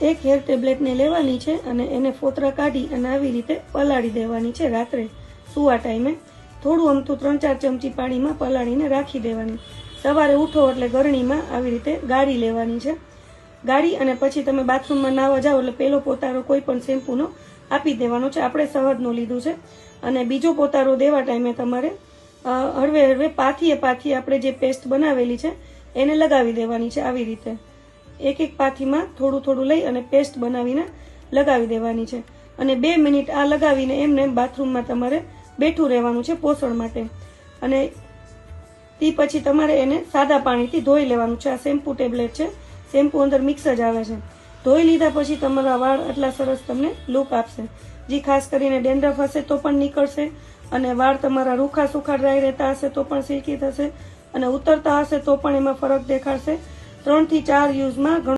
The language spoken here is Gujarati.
એક હેર ટેબ્લેટને લેવાની છે અને એને ફોતરા કાઢી અને આવી રીતે પલાળી દેવાની છે. રાત્રે સુવા ટાઈમે થોડું અમથું 3-4 ચમચી પાણીમાં પલાળીને રાખી દેવાની. સવારે ઉઠો એટલે ગરણીમાં આવી રીતે ગાળી લેવાની છે. ગાળી અને પછી તમે બાથરૂમમાં નાહવા જાઓ એટલે પેલો પોતારો કોઈ પણ શેમ્પૂનો આપી દેવાનો છે. આપણે શહદનો લીધું છે. અને બીજો પોતારો દેવા ટાઈમે તમારે હળવે હળવે પાથીએ આપણે જે પેસ્ટ બનાવેલી છે એને લગાવી દેવાની છે. આવી રીતે એક પાથીમાં થોડું થોડું લઈ અને પેસ્ટ બનાવીને લગાવી દેવાની છે. અને 2 મિનિટ આ લગાવીને એમને બાથરૂમમાં તમારે બેઠું રહેવાનું છે પોષણ માટે. અને તે પછી તમારે એને સાદા પાણીથી ધોઈ લેવાનું છે. આ શેમ્પૂ ટેબ્લેટ છે, શેમ્પૂ અંદર મિક્સ જ આવે છે. ધોઈ લીધા પછી તમારા વાળ આટલા સરસ તમને લુક આપશે. જે ખાસ કરીને ડેન્ડ્રફ હશે તો પણ નીકળશે, અને વાળ તમારા રૂખા સુખા ડ્રાય રહેતા હશે તો પણ સિલ્કી થશે, અને ઉતરતા હશે તો પણ એમાં ફરક દેખાડશે. 3 થી 4 યુઝમાં